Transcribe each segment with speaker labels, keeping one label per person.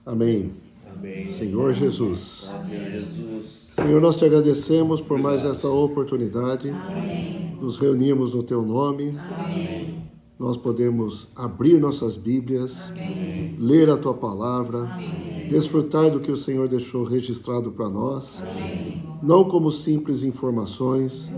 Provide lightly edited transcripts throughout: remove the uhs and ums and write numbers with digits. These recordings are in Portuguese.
Speaker 1: Amém.
Speaker 2: Amém.
Speaker 1: Senhor Jesus.
Speaker 2: Senhor Jesus.
Speaker 1: Senhor, nós te agradecemos por mais esta oportunidade.
Speaker 3: Amém.
Speaker 1: Nos reunimos no teu nome.
Speaker 3: Amém.
Speaker 1: Nós podemos abrir nossas Bíblias,
Speaker 3: Amém.
Speaker 1: ler a tua palavra,
Speaker 3: Amém.
Speaker 1: desfrutar do que o Senhor deixou registrado para nós,
Speaker 3: Amém.
Speaker 1: não como simples informações,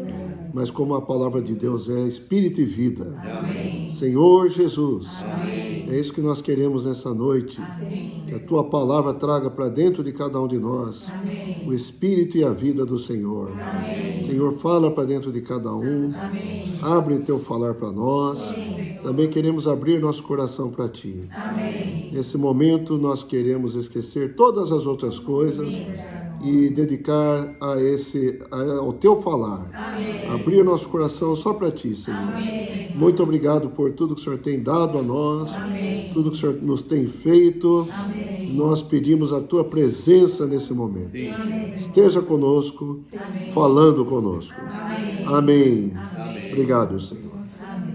Speaker 1: mas como a palavra de Deus é espírito e vida.
Speaker 3: Amém.
Speaker 1: Senhor Jesus,
Speaker 3: Amém.
Speaker 1: é isso que nós queremos nessa noite,
Speaker 3: Amém.
Speaker 1: que a tua palavra traga para dentro de cada um de nós
Speaker 3: Amém.
Speaker 1: o espírito e a vida do Senhor.
Speaker 3: Amém.
Speaker 1: Senhor, fala para dentro de cada um,
Speaker 3: Amém.
Speaker 1: abre o teu falar para nós. Também queremos abrir nosso coração para ti.
Speaker 3: Amém.
Speaker 1: Nesse momento nós queremos esquecer todas as outras coisas e dedicar ao teu falar.
Speaker 3: Amém.
Speaker 1: Abrir nosso coração só para ti, Senhor.
Speaker 3: Amém.
Speaker 1: Muito obrigado por tudo que o Senhor tem dado a nós,
Speaker 3: Amém.
Speaker 1: tudo que o Senhor nos tem feito.
Speaker 3: Amém.
Speaker 1: Nós pedimos a tua presença nesse momento.
Speaker 3: Amém.
Speaker 1: Esteja conosco,
Speaker 3: Amém.
Speaker 1: falando conosco.
Speaker 3: Amém.
Speaker 1: Amém.
Speaker 2: Amém.
Speaker 1: Obrigado, Senhor.
Speaker 3: Amém.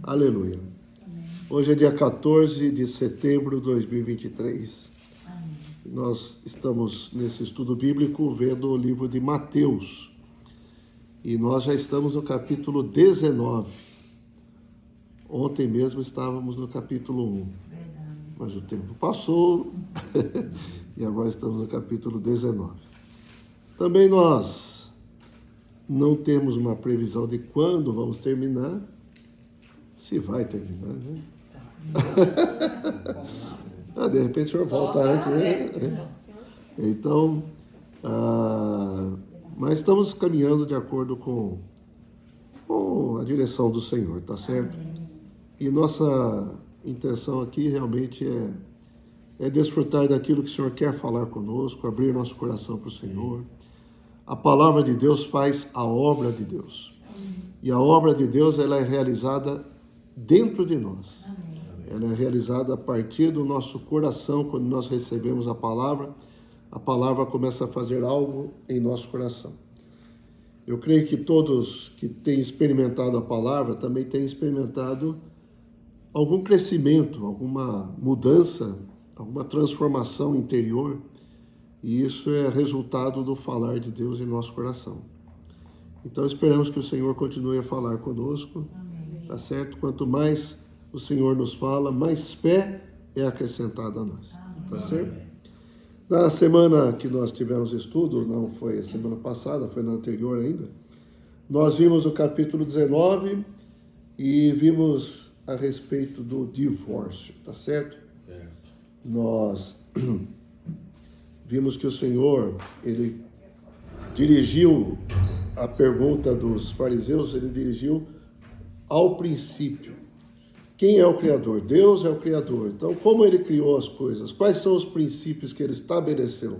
Speaker 1: Aleluia. Hoje é dia 14 de setembro de 2023. Nós estamos nesse estudo bíblico vendo o livro de Mateus. E nós já estamos no capítulo 19. Ontem mesmo estávamos no capítulo 1. Mas o tempo passou e agora estamos no capítulo 19. Também nós não temos uma previsão de quando vamos terminar. Se vai terminar, né? De repente o senhor volta antes, né? Então, mas estamos caminhando de acordo com a direção do Senhor, tá certo? E nossa intenção aqui realmente é desfrutar daquilo que o Senhor quer falar conosco, abrir nosso coração para o Senhor. A palavra de Deus faz a obra de Deus. E a obra de Deus, ela é realizada dentro de nós. Ela é realizada a partir do nosso coração. Quando nós recebemos a palavra começa a fazer algo em nosso coração. Eu creio que todos que têm experimentado a palavra também têm experimentado algum crescimento, alguma mudança, alguma transformação interior. E isso é resultado do falar de Deus em nosso coração. Então esperamos que o Senhor continue a falar conosco. Tá certo? Quanto mais o Senhor nos fala, mais fé é acrescentada a nós. Tá certo? Na semana que nós tivemos estudo, não foi a semana passada, foi na anterior ainda, nós vimos o capítulo 19 e vimos a respeito do divórcio, tá certo? Nós vimos que o Senhor, ele dirigiu a pergunta dos fariseus, ele dirigiu ao princípio. Quem é o Criador? Deus é o Criador. Então, como ele criou as coisas? Quais são os princípios que ele estabeleceu?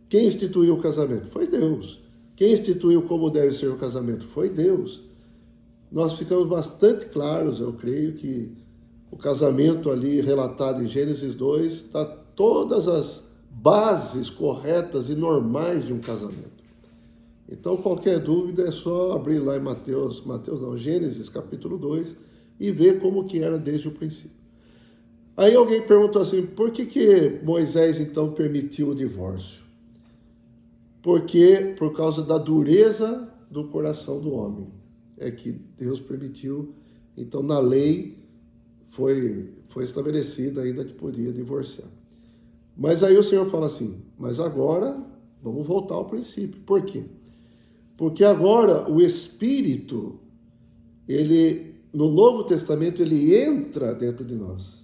Speaker 1: Quem instituiu o casamento? Foi Deus. Quem instituiu como deve ser o casamento? Foi Deus. Nós ficamos bastante claros, eu creio, que o casamento ali relatado em Gênesis 2 está todas as bases corretas e normais de um casamento. Então, qualquer dúvida é só abrir lá em Gênesis capítulo 2 e ver como que era desde o princípio. Aí alguém perguntou assim, por que Moisés então permitiu o divórcio? Porque por causa da dureza do coração do homem é que Deus permitiu. Então na lei foi estabelecida ainda que podia divorciar. Mas aí o Senhor fala assim, mas agora vamos voltar ao princípio. Por quê? Porque agora o Espírito, ele, no Novo Testamento, ele entra dentro de nós.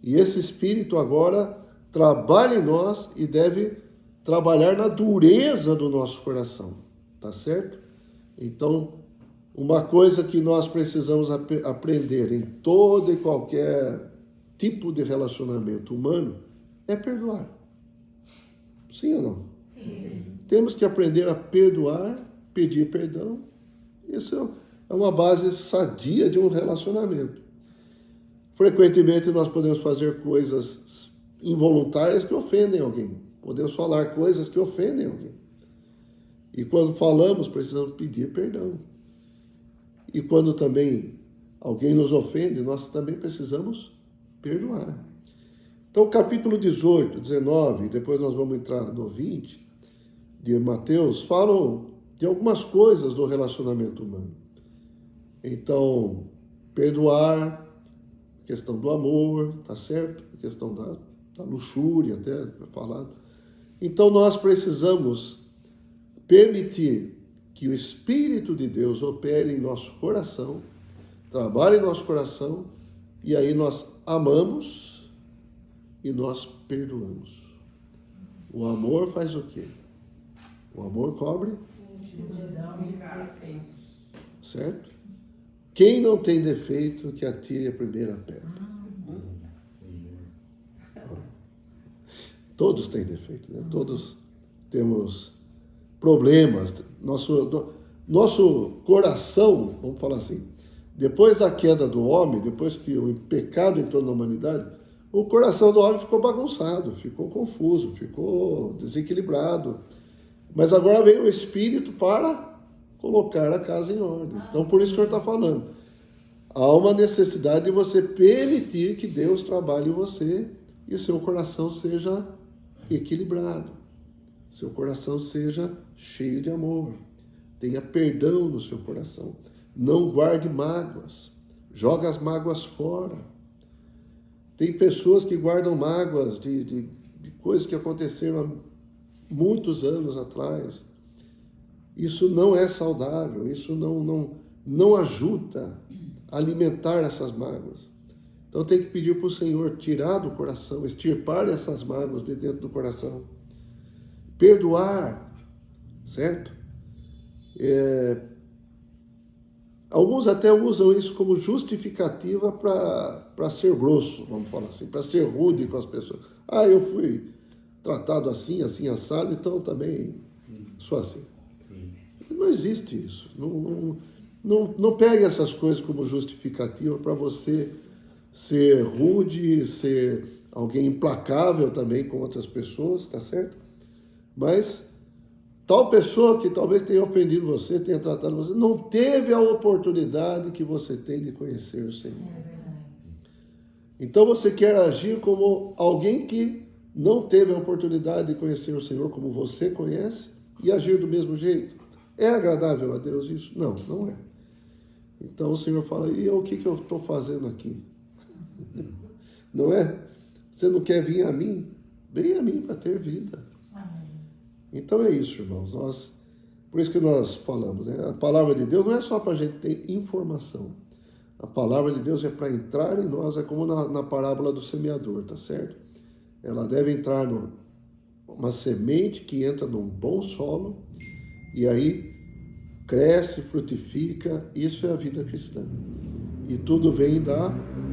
Speaker 1: E esse Espírito agora trabalha em nós e deve trabalhar na dureza do nosso coração. Tá certo? Então, uma coisa que nós precisamos aprender em todo e qualquer tipo de relacionamento humano é perdoar. Sim ou não?
Speaker 3: Sim.
Speaker 1: Temos que aprender a perdoar, pedir perdão. Isso é uma base sadia de um relacionamento. Frequentemente nós podemos fazer coisas involuntárias que ofendem alguém. Podemos falar coisas que ofendem alguém. E quando falamos, precisamos pedir perdão. E quando também alguém nos ofende, nós também precisamos perdoar. Então, capítulo 18, 19, depois nós vamos entrar no 20, de Mateus, falam de algumas coisas do relacionamento humano. Então, perdoar, questão do amor, tá certo? A questão da luxúria, até falado. Então, nós precisamos permitir que o Espírito de Deus opere em nosso coração, trabalhe em nosso coração, e aí nós amamos e nós perdoamos. O amor faz o quê? O amor cobre, certo? Quem não tem defeito, que atire a primeira pedra. Todos têm defeito, né? Todos temos problemas. Nosso coração, vamos falar assim, depois da queda do homem, depois que o pecado entrou na humanidade, o coração do homem ficou bagunçado, ficou confuso, ficou desequilibrado. Mas agora veio o Espírito para colocar a casa em ordem. Então, por isso que o Senhor está falando. Há uma necessidade de você permitir que Deus trabalhe em você e o seu coração seja equilibrado. Seu coração seja cheio de amor. Tenha perdão no seu coração. Não guarde mágoas. Joga as mágoas fora. Tem pessoas que guardam mágoas de coisas que aconteceram há muitos anos atrás. Isso não é saudável. Isso não ajuda a alimentar essas mágoas. Então tem que pedir para o Senhor tirar do coração, extirpar essas mágoas de dentro do coração. Perdoar, certo? Alguns até usam isso como justificativa para ser grosso, vamos falar assim, para ser rude com as pessoas. Eu fui tratado assim, assim, assado, então também sou assim. Não existe isso. Não pegue essas coisas como justificativa para você ser rude, ser alguém implacável também com outras pessoas, tá certo? Mas tal pessoa que talvez tenha ofendido você, tenha tratado você, não teve a oportunidade que você tem de conhecer o Senhor. Então você quer agir como alguém que não teve a oportunidade de conhecer o Senhor como você conhece e agir do mesmo jeito. É agradável a Deus isso? Não, não é. Então o Senhor fala, e o que eu estou fazendo aqui? Não é? Você não quer vir a mim? Vem a mim para ter vida. Então é isso, irmãos. Por isso que nós falamos, né? A palavra de Deus não é só para a gente ter informação. A palavra de Deus é para entrar em nós, é como na parábola do semeador, tá certo? Ela deve entrar uma semente que entra num bom solo e aí cresce, frutifica. Isso é a vida cristã. E tudo vem da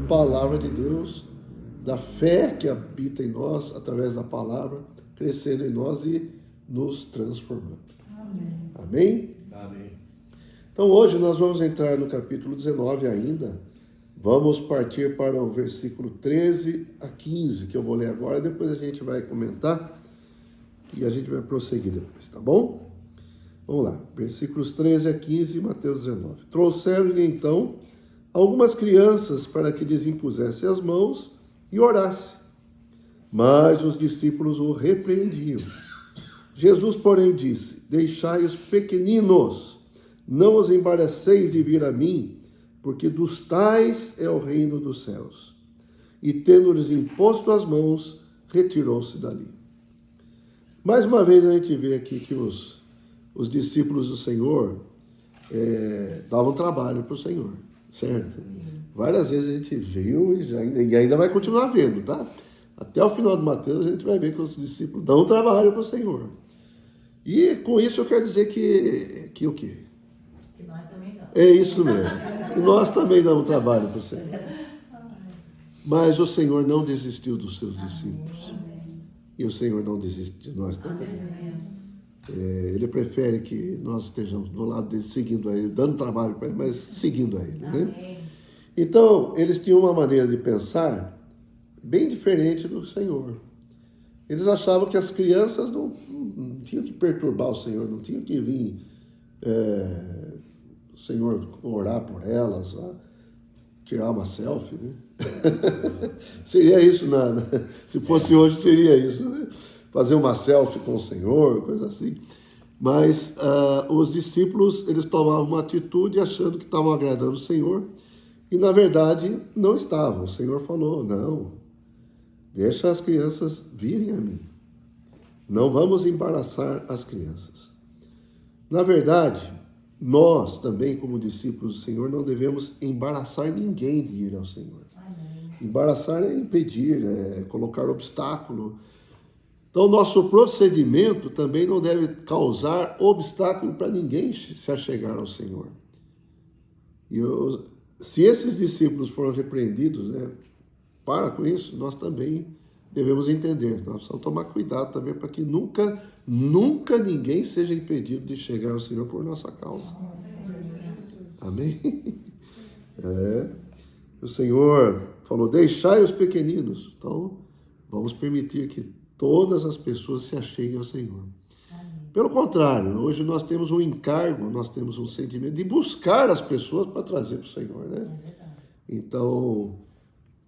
Speaker 1: palavra de Deus, da fé que habita em nós, através da palavra, crescendo em nós e nos transformando.
Speaker 3: Amém.
Speaker 1: Amém?
Speaker 3: Amém.
Speaker 1: Então hoje nós vamos entrar no capítulo 19 ainda. Vamos partir para o versículo 13 a 15, que eu vou ler agora, depois a gente vai comentar e a gente vai prosseguir depois, tá bom? Vamos lá, versículos 13 a 15, Mateus 19. Trouxeram-lhe então algumas crianças para que lhes impusesse as mãos e orasse. Mas os discípulos o repreendiam. Jesus, porém, disse: deixai os pequeninos, não os embaraceis de vir a mim, porque dos tais é o reino dos céus. E tendo-lhes imposto as mãos, retirou-se dali. Mais uma vez a gente vê aqui que os discípulos do Senhor davam trabalho para o Senhor, certo? Várias vezes a gente viu e ainda vai continuar vendo, tá? Até o final de Mateus a gente vai ver que os discípulos dão trabalho para o Senhor. E com isso eu quero dizer que o quê?
Speaker 3: Que nós também damos.
Speaker 1: É isso mesmo. E nós também damos trabalho para o Senhor. Mas o Senhor não desistiu dos seus discípulos. E o Senhor não desiste de nós também. Ele prefere que nós estejamos do lado dele, seguindo a ele, dando trabalho para ele, mas seguindo a ele, né? Então, eles tinham uma maneira de pensar bem diferente do Senhor. Eles achavam que as crianças não tinham que perturbar o Senhor, não tinham que vir o Senhor orar por elas. tirar uma selfie, né? Seria isso, se fosse hoje, seria isso, né? Fazer uma selfie com o Senhor, coisa assim. Mas os discípulos, eles tomavam uma atitude achando que estavam agradando o Senhor, e na verdade não estavam. O Senhor falou, não, deixa as crianças virem a mim. Não vamos embaraçar as crianças. Na verdade, nós também, como discípulos do Senhor, não devemos embaraçar ninguém de ir ao Senhor.
Speaker 3: Amém.
Speaker 1: Embaraçar é impedir, é colocar obstáculo. Então, nosso procedimento também não deve causar obstáculo para ninguém se achegar ao Senhor. Se esses discípulos foram repreendidos, né, para com isso, nós também devemos entender. Nós precisamos tomar cuidado também para que nunca ninguém seja impedido de chegar ao Senhor por nossa causa. Amém? O Senhor falou, deixai os pequeninos. Então, vamos permitir que todas as pessoas se acheguem ao Senhor. Amém. Pelo contrário, hoje nós temos um encargo, nós temos um sentimento de buscar as pessoas para trazer para o Senhor, né? Então,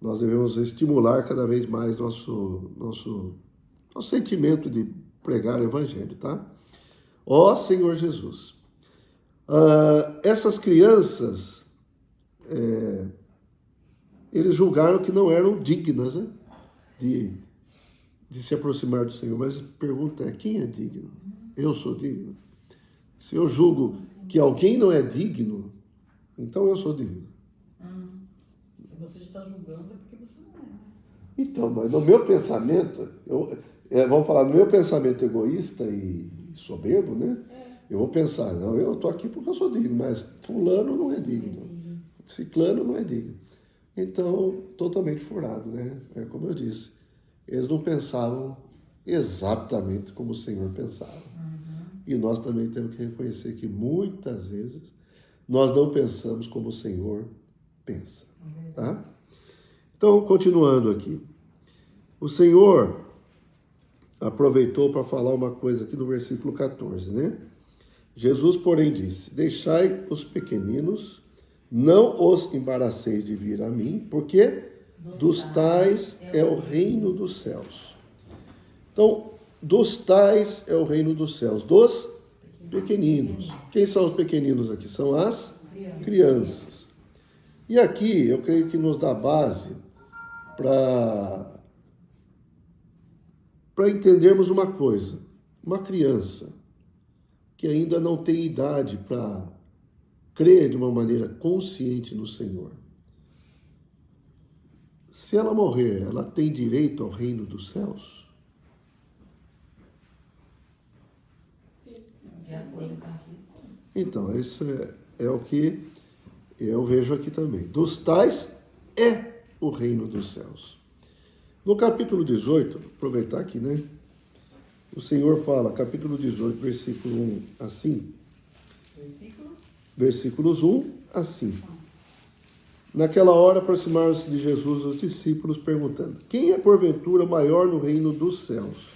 Speaker 1: nós devemos estimular cada vez mais nosso sentimento de pregar o Evangelho, tá? Ó Senhor Jesus, essas crianças, eles julgaram que não eram dignas, né, de se aproximar do Senhor, mas a pergunta é, quem é digno? Eu sou digno? Se eu julgo que alguém não é digno, então eu sou digno.
Speaker 3: Se você está julgando, é porque você não é.
Speaker 1: Então, mas no meu pensamento, vamos falar, no meu pensamento egoísta e soberbo, né? Eu vou pensar, não, eu estou aqui porque eu sou digno, mas fulano não é digno, ciclano não é digno. Então, totalmente furado, né? É como eu disse, eles não pensavam exatamente como o Senhor pensava. E nós também temos que reconhecer que muitas vezes nós não pensamos como o Senhor pensa, tá? Então, continuando aqui. O Senhor aproveitou para falar uma coisa aqui no versículo 14, né? Jesus, porém, disse, deixai os pequeninos, não os embaraceis de vir a mim, porque dos tais é o reino dos céus. Então, dos tais é o reino dos céus, dos pequeninos. Quem são os pequeninos aqui? São as crianças. E aqui, eu creio que nos dá base para entendermos uma coisa. Uma criança que ainda não tem idade para crer de uma maneira consciente no Senhor, se ela morrer, ela tem direito ao reino dos céus? Então, isso é o que eu vejo aqui também. Dos tais é o reino dos céus. No capítulo 18, aproveitar aqui, né? O Senhor fala, capítulo 18, versículo 1, assim. Versículos 1, assim. Naquela hora aproximaram-se de Jesus os discípulos, perguntando, quem é porventura maior no reino dos céus?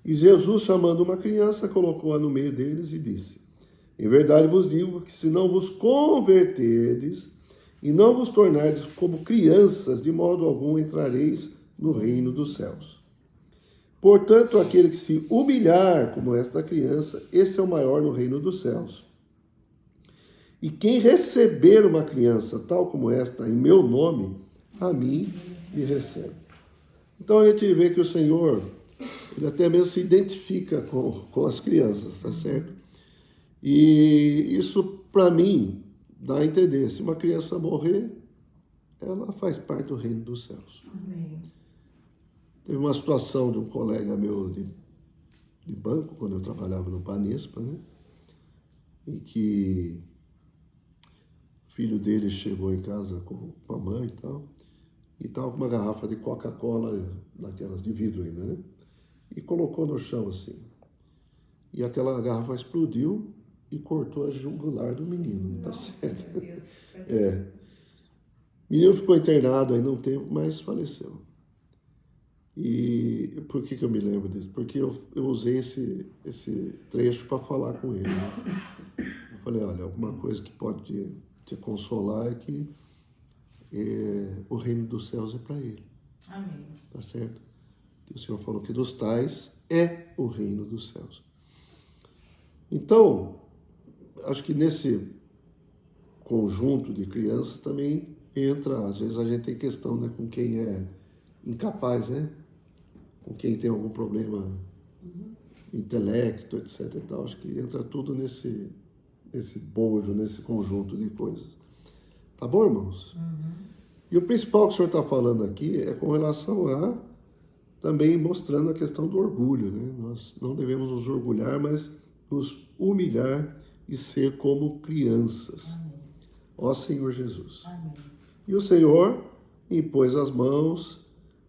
Speaker 1: E Jesus, chamando uma criança, colocou-a no meio deles e disse, em verdade vos digo que se não vos converterdes e não vos tornardes como crianças, de modo algum entrareis no reino dos céus. Portanto, aquele que se humilhar como esta criança, esse é o maior no reino dos céus. E quem receber uma criança tal como esta em meu nome, a mim me recebe. Então a gente vê que o Senhor, ele até mesmo se identifica com as crianças, tá certo? E isso, para mim, dá a entender, se uma criança morrer, ela faz parte do reino dos céus.
Speaker 3: Amém.
Speaker 1: Teve uma situação de um colega meu de banco, quando eu trabalhava no Banespa, né? Em que o filho dele chegou em casa com a mãe e tal, e estava com uma garrafa de Coca-Cola, daquelas de vidro ainda, né? E colocou no chão assim. E aquela garrafa explodiu e cortou a jugular do menino, tá certo? O menino ficou internado ainda um tempo, mas faleceu. E por que eu me lembro disso? Porque eu usei esse trecho para falar com ele. Né? Eu falei, olha, alguma coisa que pode te consolar é que o reino dos céus é para ele.
Speaker 3: Amém.
Speaker 1: Tá certo? Que o Senhor falou que dos tais é o reino dos céus. Então, acho que nesse conjunto de crianças também entra, às vezes a gente tem questão, né, com quem é incapaz, né? Com quem tem algum problema intelecto, etc. Então, acho que entra tudo nesse bojo, nesse conjunto de coisas. Tá bom, irmãos? E o principal que o senhor está falando aqui é com relação a também mostrando a questão do orgulho, né? Nós não devemos nos orgulhar, mas nos humilhar e ser como crianças.
Speaker 3: Amém.
Speaker 1: Ó Senhor Jesus.
Speaker 3: Amém.
Speaker 1: E o Senhor impôs as mãos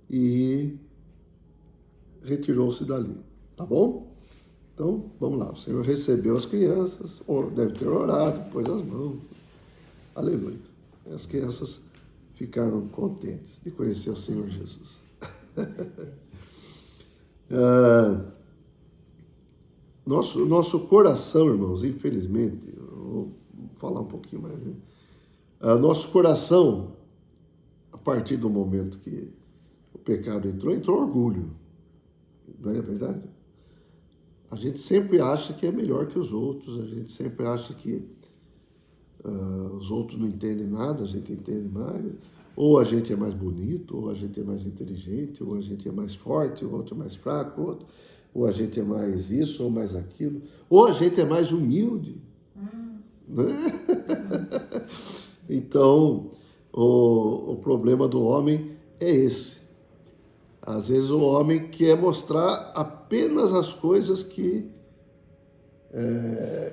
Speaker 1: e retirou-se dali. Tá bom? Então, vamos lá. O Senhor recebeu as crianças, deve ter orado, pôs as mãos. Aleluia. As crianças ficaram contentes de conhecer o Senhor Jesus. Nosso coração, irmãos, infelizmente, eu vou falar um pouquinho mais, né? Nosso coração, a partir do momento que o pecado entrou orgulho. Não é verdade? A gente sempre acha que é melhor que os outros, a gente sempre acha que os outros não entendem nada, a gente entende mais. Ou a gente é mais bonito, ou a gente é mais inteligente, ou a gente é mais forte, o outro é mais fraco, ou a gente é mais isso, ou mais aquilo, ou a gente é mais humilde. Né? Então, o problema do homem é esse. Às vezes o homem quer mostrar apenas as coisas que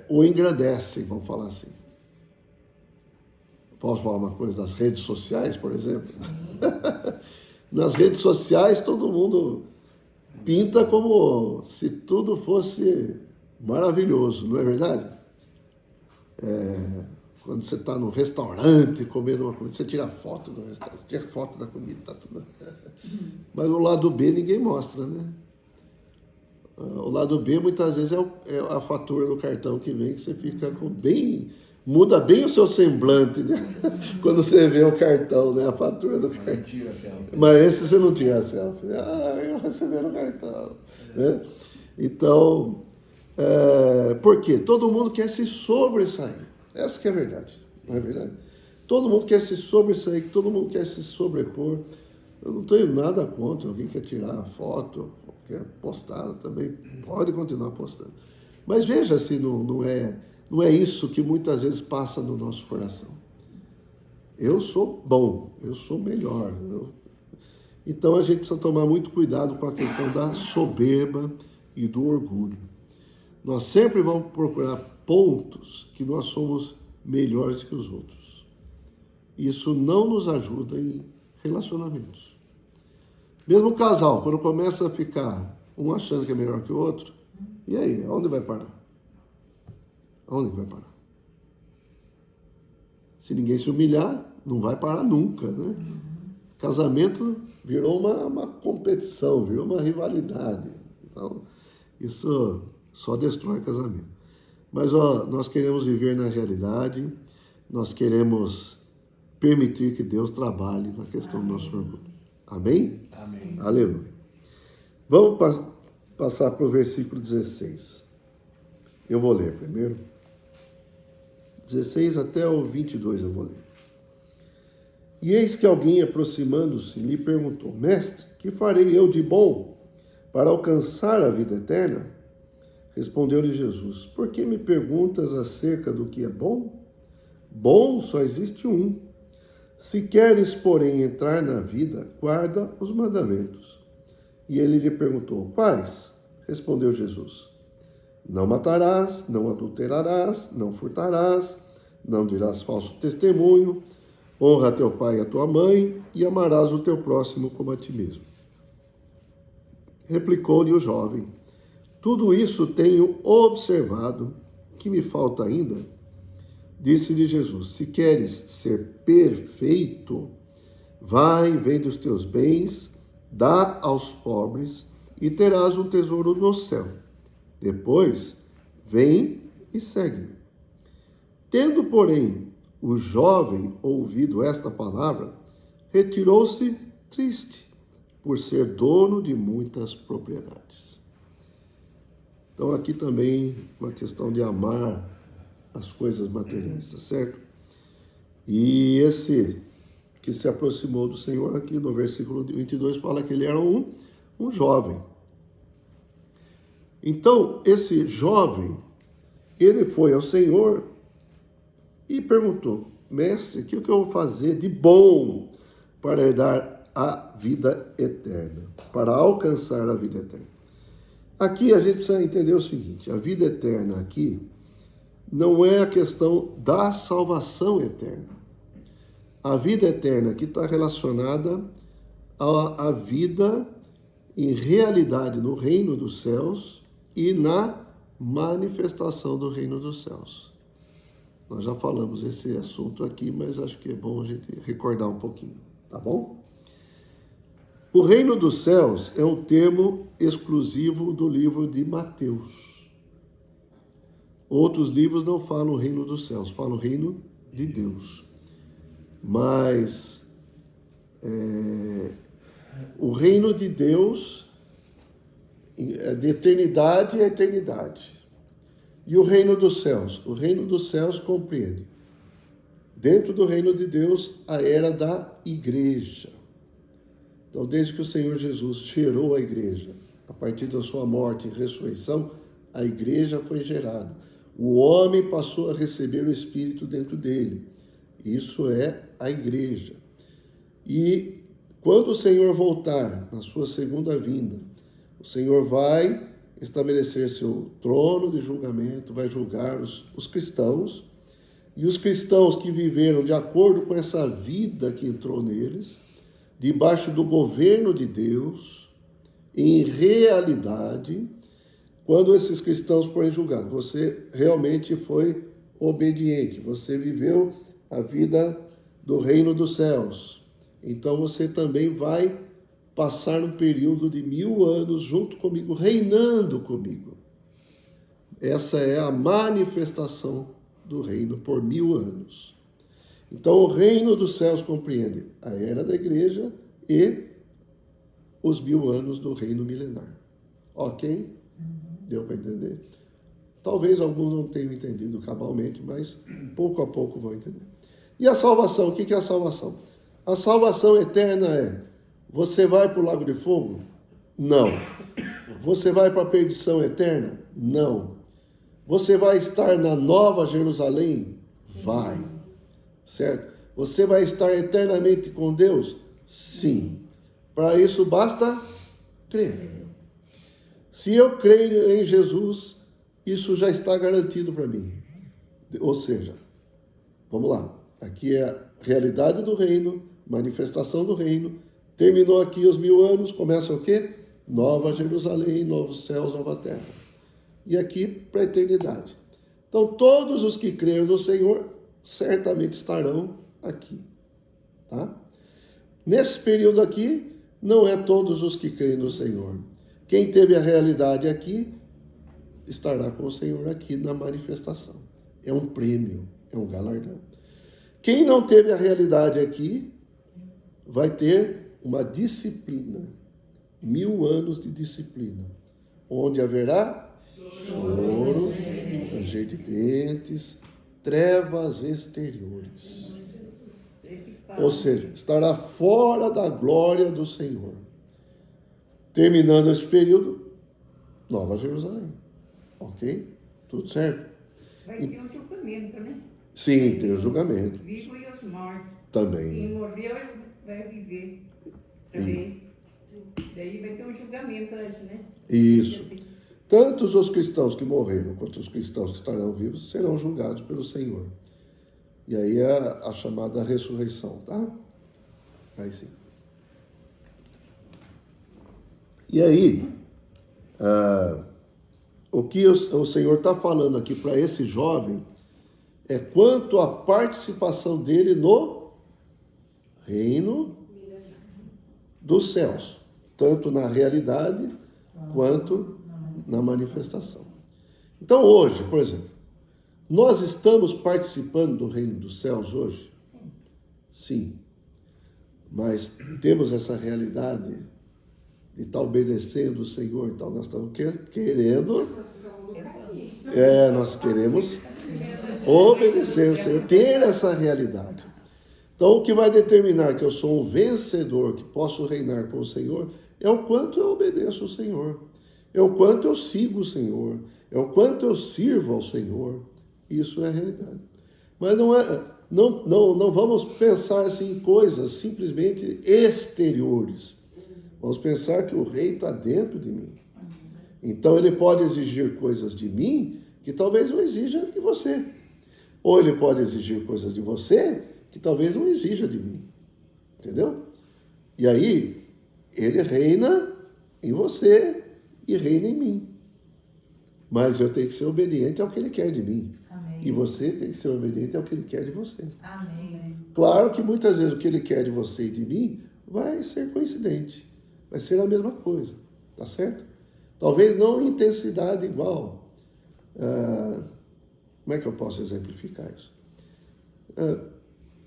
Speaker 1: o engrandecem, vamos falar assim. Posso falar uma coisa das redes sociais, por exemplo? Nas redes sociais todo mundo pinta como se tudo fosse maravilhoso, não é verdade? Quando você está no restaurante comendo uma comida, você tira foto do restaurante, tira foto da comida, tá tudo. Mas o lado B ninguém mostra, né? O lado B muitas vezes é a fatura do cartão que vem, que você fica muda bem o seu semblante, né? Quando você vê o cartão, né? A fatura do cartão. Mas esse você não tira a selfie. Eu recebi no cartão. Né? Então, por quê? Todo mundo quer se sobressair. Essa que é a verdade, não é verdade? Todo mundo quer se sobressair, todo mundo quer se sobrepor. Eu não tenho nada contra, alguém quer tirar foto, quer postar também, pode continuar postando. Mas veja se não é isso que muitas vezes passa no nosso coração. Eu sou bom, eu sou melhor. Então a gente precisa tomar muito cuidado com a questão da soberba e do orgulho. Nós sempre vamos procurar pontos que nós somos melhores que os outros. Isso não nos ajuda em relacionamentos. Mesmo o casal, quando começa a ficar um achando que é melhor que o outro, e aí, aonde vai parar? Aonde vai parar? Se ninguém se humilhar, não vai parar nunca, né? Casamento virou uma competição, virou uma rivalidade. Então, isso só destrói casamento. Mas nós queremos viver na realidade, nós queremos permitir que Deus trabalhe na questão do nosso orgulho. Amém?
Speaker 2: Amém.
Speaker 1: Aleluia. Vamos passar para o versículo 16. Eu vou ler primeiro. 16 até o 22 eu vou ler. E eis que alguém, aproximando-se, lhe perguntou: Mestre, que farei eu de bom para alcançar a vida eterna? Respondeu-lhe Jesus: Por que me perguntas acerca do que é bom? Bom só existe um. Se queres, porém, entrar na vida, guarda os mandamentos. E ele lhe perguntou: Quais? Respondeu Jesus: Não matarás, não adulterarás, não furtarás, não dirás falso testemunho, honra teu pai e a tua mãe, e amarás o teu próximo como a ti mesmo. Replicou-lhe o jovem: Tudo isso tenho observado, que me falta ainda? Disse-lhe Jesus: Se queres ser perfeito, vai, vende os teus bens, dá aos pobres, e terás um tesouro no céu. Depois, vem e segue-me. Tendo, porém, o jovem ouvido esta palavra, retirou-se triste, por ser dono de muitas propriedades. Então aqui também uma questão de amar as coisas materiais, tá certo? E esse que se aproximou do Senhor aqui no versículo 22 fala que ele era um jovem. Então esse jovem, ele foi ao Senhor e perguntou: mestre, o que eu vou fazer de bom para herdar a vida eterna, para alcançar a vida eterna? Aqui a gente precisa entender o seguinte: a vida eterna aqui não é a questão da salvação eterna. A vida eterna aqui está relacionada à vida em realidade no reino dos céus e na manifestação do reino dos céus. Nós já falamos esse assunto aqui, mas acho que é bom a gente recordar um pouquinho, tá bom? O reino dos céus é um termo exclusivo do livro de Mateus. Outros livros não falam o reino dos céus, falam o reino de Deus. Mas o reino de Deus é de eternidade a eternidade. E o reino dos céus? O reino dos céus compreende, dentro do reino de Deus, a era da igreja. Então, desde que o Senhor Jesus gerou a igreja, a partir da sua morte e ressurreição, a igreja foi gerada. O homem passou a receber o Espírito dentro dele. Isso é a igreja. E quando o Senhor voltar, na sua segunda vinda, o Senhor vai estabelecer seu trono de julgamento, vai julgar os cristãos, e os cristãos que viveram de acordo com essa vida que entrou neles, debaixo do governo de Deus, em realidade, quando esses cristãos forem julgados, você realmente foi obediente, você viveu a vida do reino dos céus. Então você também vai passar um período de 1000 anos junto comigo, reinando comigo. Essa é a manifestação do reino por 1000 anos. Então o reino dos céus compreende a era da igreja e os 1000 anos do reino milenar. Ok? Deu para entender? Talvez alguns não tenham entendido cabalmente, mas pouco a pouco vão entender. E a salvação? O que é a salvação? A salvação eterna é: você vai para o lago de fogo? Não. Você vai para a perdição eterna? Não. Você vai estar na Nova Jerusalém? Vai. Certo? Você vai estar eternamente com Deus? Sim. Para isso basta crer. Se eu creio em Jesus, isso já está garantido para mim. Ou seja, vamos lá. Aqui é a realidade do reino, manifestação do reino. Terminou aqui os 1000 anos, começa o quê? Nova Jerusalém, novos céus, nova terra. E aqui para a eternidade. Então todos os que creem no Senhor certamente estarão aqui. Tá? Nesse período aqui, não é todos os que creem no Senhor. Quem teve a realidade aqui, estará com o Senhor aqui na manifestação. É um prêmio, é um galardão. Quem não teve a realidade aqui, vai ter uma disciplina. 1000 anos de disciplina. Onde haverá choro, ranger de dentes, trevas exteriores. Ou seja, estará fora da glória do Senhor. Terminando esse período, Nova Jerusalém. Ok? Tudo certo?
Speaker 2: Vai ter um julgamento, né?
Speaker 1: Sim, tem o julgamento.
Speaker 2: Vivo e os mortos.
Speaker 1: Também.
Speaker 2: Quem morreu vai viver também. Daí vai ter um julgamento antes, né?
Speaker 1: Isso. Tanto os cristãos que morreram quanto os cristãos que estarão vivos serão julgados pelo Senhor. E aí é a chamada ressurreição, tá? Aí sim. E aí, o que o Senhor está falando aqui para esse jovem é quanto à participação dele no reino dos céus, tanto na realidade quanto na manifestação. Então hoje, por exemplo, nós estamos participando do reino dos céus hoje? Sim. mas temos essa realidade de estar obedecendo o Senhor, então nós estamos querendo, nós queremos obedecer o Senhor, ter essa realidade. Então, o que vai determinar que eu sou um vencedor, que posso reinar com o Senhor, é o quanto eu obedeço o Senhor, é o quanto eu sigo o Senhor, é o quanto eu sirvo ao Senhor. Isso é a realidade. Mas não vamos pensar assim, em coisas simplesmente exteriores. Vamos pensar que o rei está dentro de mim. Então, ele pode exigir coisas de mim que talvez não exija de você. Ou ele pode exigir coisas de você que talvez não exija de mim. Entendeu? E aí, ele reina em você e reina em mim. Mas eu tenho que ser obediente ao que ele quer de mim.
Speaker 4: Amém.
Speaker 1: E você tem que ser obediente ao que ele quer de você.
Speaker 4: Amém.
Speaker 1: Claro que muitas vezes o que ele quer de você e de mim vai ser coincidente. Vai ser a mesma coisa. Tá certo? Talvez não em intensidade igual. Como é que eu posso exemplificar isso?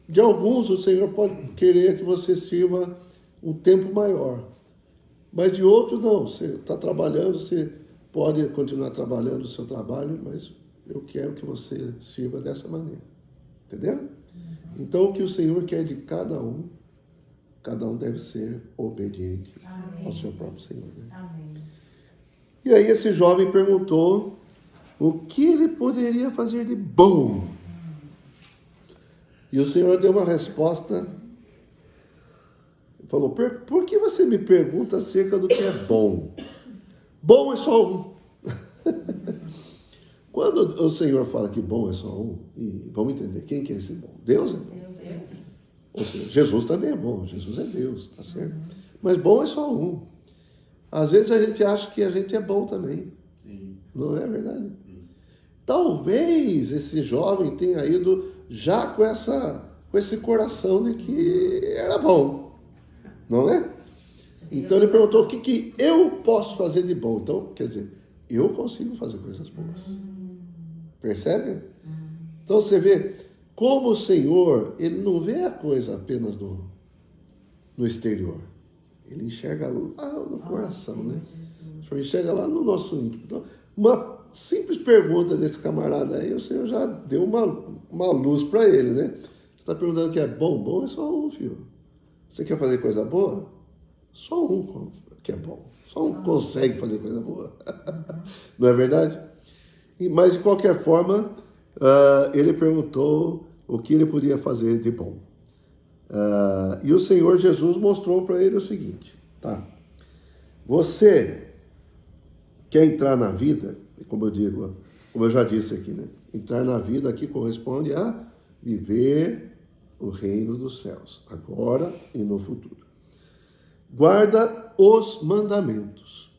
Speaker 1: De alguns, o Senhor pode querer que você sirva um tempo maior. Mas de outros, não. Você está trabalhando, você pode continuar trabalhando o seu trabalho, mas eu quero que você sirva dessa maneira. Entendeu? Então, o que o Senhor quer de cada um deve ser obediente ao seu próprio Senhor. Né?
Speaker 4: Amém.
Speaker 1: E aí esse jovem perguntou o que ele poderia fazer de bom. E o Senhor deu uma resposta. Falou, por que você me pergunta acerca do que é bom? Bom é só um. Quando o Senhor fala que bom é só um, e vamos entender, quem que é esse bom? Deus é bom.
Speaker 4: Deus é.
Speaker 1: Ou seja, Jesus também é bom, Jesus é Deus, tá certo? Mas bom é só um. Às vezes a gente acha que a gente é bom também.
Speaker 5: Sim.
Speaker 1: Não é verdade? Talvez esse jovem tenha ido já com esse coração de que era bom, não é? Então ele perguntou o que eu posso fazer de bom. Então, quer dizer, eu consigo fazer coisas boas. Percebe? Então você vê como o Senhor, ele não vê a coisa apenas no exterior. Ele enxerga lá no coração, né? O Senhor enxerga lá no nosso íntimo. Então, uma simples pergunta desse camarada aí, o Senhor já deu uma luz para ele, né? Você está perguntando o que é bom? Bom é só um, filho. Você quer fazer coisa boa? Só um que é bom. Só um consegue fazer coisa boa. Não é verdade? Mas, de qualquer forma, ele perguntou o que ele podia fazer de bom. E o Senhor Jesus mostrou para ele o seguinte, tá? Você quer entrar na vida, como eu já disse aqui, né? Entrar na vida aqui corresponde a viver o reino dos céus, agora e no futuro. Guarda os mandamentos.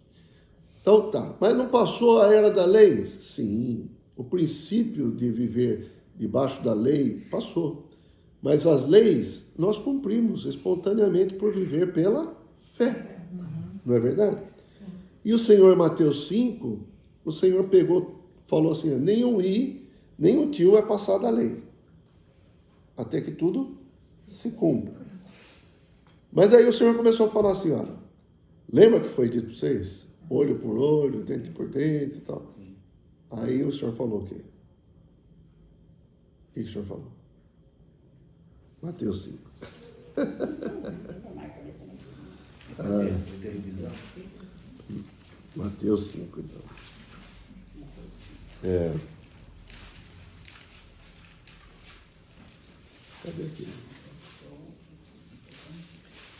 Speaker 1: Então tá, mas não passou a era da lei? Sim, o princípio de viver debaixo da lei passou. Mas as leis nós cumprimos espontaneamente por viver pela fé. Não é verdade?
Speaker 4: Sim.
Speaker 1: E o Senhor, em Mateus 5, o Senhor falou assim, nem um tio é passar da lei, até que tudo se cumpra. Mas aí o Senhor começou a falar assim, olha, lembra que foi dito para vocês? Olho por olho, dente por dente e tal. Aí o Senhor falou o quê? O que o Senhor falou? Mateus 5. Mateus 5, então. Cadê aqui?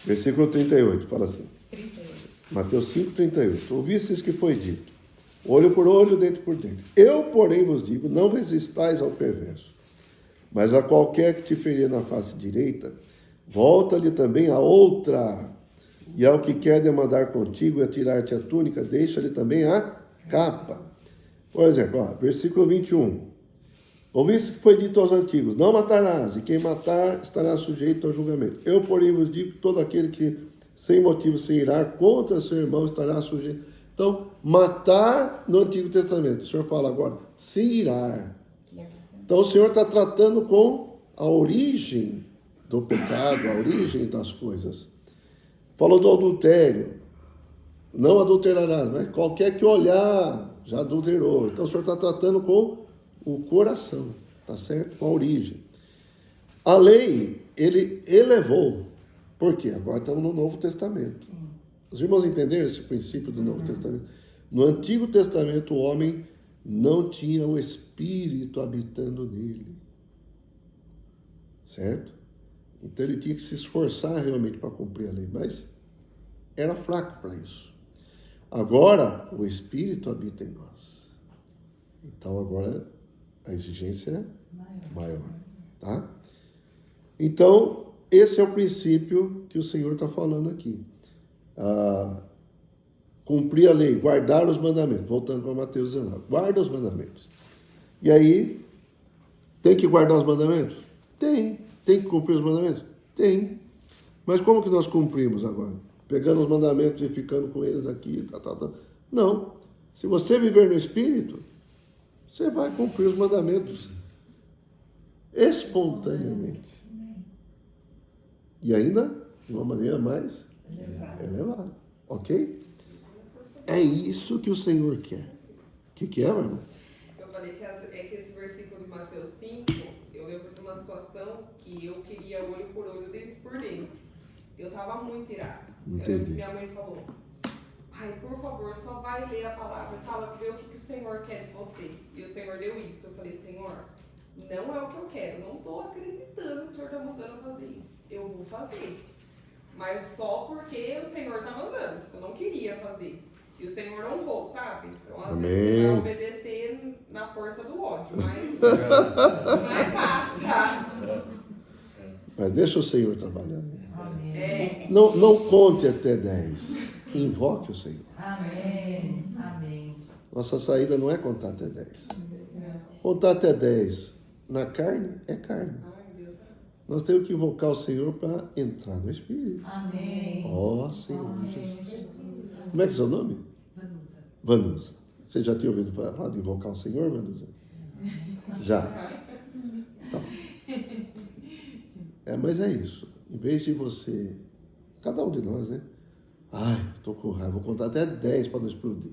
Speaker 1: Versículo 38, fala assim.
Speaker 4: 38.
Speaker 1: Mateus 5, 38. Ouvistes que foi dito, olho por olho, dente por dente. Eu, porém, vos digo, não resistais ao perverso, mas a qualquer que te ferir na face direita, volta-lhe também a outra. E ao que quer demandar contigo e atirar-te a túnica, deixa-lhe também a capa. Por exemplo, versículo 21. Ouviste que foi dito aos antigos, não matarás, e quem matar estará sujeito ao julgamento. Eu, porém, vos digo que todo aquele que sem motivo se irar contra seu irmão estará sujeito. Então, matar no Antigo Testamento. O Senhor fala agora, se irar. Então, o Senhor está tratando com a origem do pecado, a origem das coisas. Falou do adultério. Não adulterarás, mas qualquer que olhar já adulterou. Então o Senhor está tratando com o coração, tá certo? Com a origem. A lei, ele elevou. Por quê? Agora estamos no Novo Testamento. Os irmãos entenderam esse princípio do Novo Testamento? No Antigo Testamento, o homem não tinha o Espírito habitando nele. Certo? Então ele tinha que se esforçar realmente para cumprir a lei, mas era fraco para isso. Agora, o Espírito habita em nós. Então agora a exigência é maior. Tá? Então, esse é o princípio que o Senhor está falando aqui. Cumprir a lei, guardar os mandamentos. Voltando para Mateus 19. Guarda os mandamentos. E aí, tem que guardar os mandamentos? Tem. Tem que cumprir os mandamentos? Tem. Mas como que nós cumprimos agora? Pegando os mandamentos e ficando com eles aqui, Não. Se você viver no Espírito, você vai cumprir os mandamentos espontaneamente. E ainda de uma maneira mais elevada. Ok? É isso que o Senhor quer. O que é, meu irmão?
Speaker 4: Eu falei que que esse versículo de Mateus 5, eu lembro de uma situação que eu queria olho por olho, dente por dente. Eu estava muito irada. Minha mãe falou, ai, por favor, só vai ler a palavra e fala, ver o que o Senhor quer de você. E o Senhor deu isso. Eu falei, Senhor, não é o que eu quero. Não estou acreditando que o Senhor está mandando eu fazer isso. Eu vou fazer. Mas só porque o Senhor está mandando. Eu não queria fazer. E o Senhor honrou, sabe? Então, às vezes, você vai obedecer na força do ódio, mas não é fácil, sabe?
Speaker 1: Mas deixa o Senhor trabalhar.
Speaker 4: É.
Speaker 1: Não conte até 10. Invoque o Senhor.
Speaker 3: Amém. Amém.
Speaker 1: Nossa saída não é contar até 10. Contar até 10 na carne é carne. Nós temos que invocar o Senhor para entrar no Espírito.
Speaker 3: Amém.
Speaker 1: Ó, Senhor
Speaker 3: Amém.
Speaker 1: Jesus. Como é que é seu nome?
Speaker 3: Vanusa.
Speaker 1: Vanusa. Você já tinha ouvido falar de invocar o Senhor, Vanusa? Já. Então. Mas é isso. Em vez de você, cada um de nós, né? Ai, estou com raiva, vou contar até 10 para não explodir.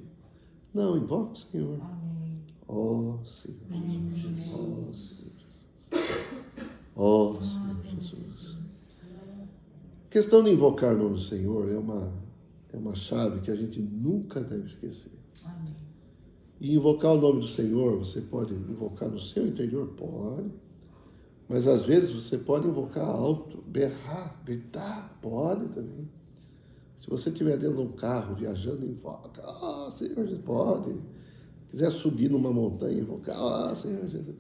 Speaker 1: Não, invoca o Senhor.
Speaker 3: Amém.
Speaker 1: Ó, Senhor Jesus. Ó, Senhor Jesus. Ó, Senhor Jesus. A questão de invocar o nome do Senhor é uma chave que a gente nunca deve esquecer.
Speaker 3: Amém.
Speaker 1: E invocar o nome do Senhor, você pode invocar no seu interior? Pode. Mas às vezes você pode invocar alto, berrar, gritar, pode também. Se você estiver dentro de um carro, viajando, invoca, Senhor Jesus, pode. Quiser subir numa montanha, invocar, Senhor Jesus.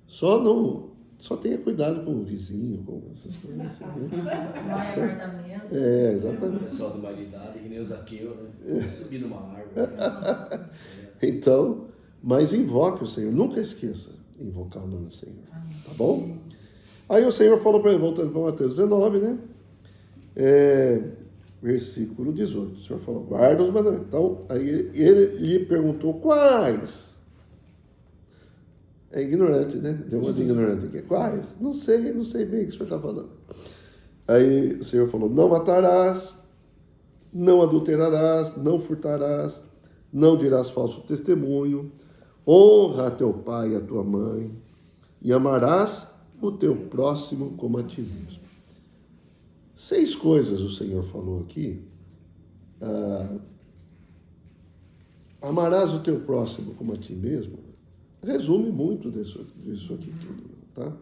Speaker 1: Só tenha cuidado com o vizinho, com essas coisas assim, né? Tá certo? Exatamente.
Speaker 5: O pessoal de uma idade, que nem o Zaqueu, né? Subir numa árvore. Né?
Speaker 1: Então, mas invoque o Senhor, nunca esqueça de invocar o nome do Senhor, tá bom? Aí o Senhor falou para ele, voltando para Mateus 19, né? Versículo 18, o Senhor falou, guarda os mandamentos. Então, aí ele lhe perguntou quais? É ignorante, né? Deu uma de ignorante aqui. Quais? Não sei bem o que o Senhor está falando. Aí o Senhor falou, não matarás, não adulterarás, não furtarás, não dirás falso testemunho, honra a teu pai e a tua mãe, e amarás o teu próximo como a ti mesmo. 6 coisas o Senhor falou aqui. Amarás o teu próximo como a ti mesmo. Resume muito disso aqui tudo, tá?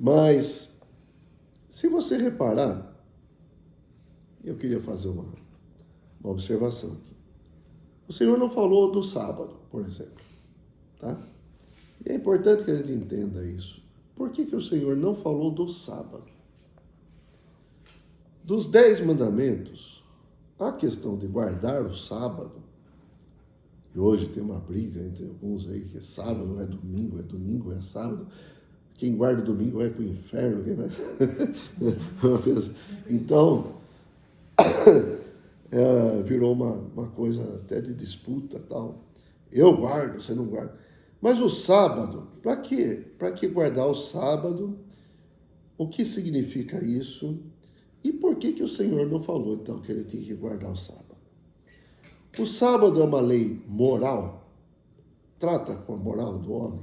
Speaker 1: Mas, se você reparar, eu queria fazer uma observação aqui. O Senhor não falou do sábado, por exemplo, tá? E é importante que a gente entenda isso. Por que o Senhor não falou do sábado? Dos 10 mandamentos, a questão de guardar o sábado, e hoje tem uma briga entre alguns aí, que sábado é domingo é sábado, quem guarda o domingo vai para o inferno, quem vai... Então, virou uma coisa até de disputa tal. Eu guardo, você não guarda. Mas o sábado, para quê? Para que guardar o sábado o que significa isso e por que o Senhor não falou, então, que ele tinha que guardar o sábado. O sábado é uma lei moral? Trata com a moral do homem?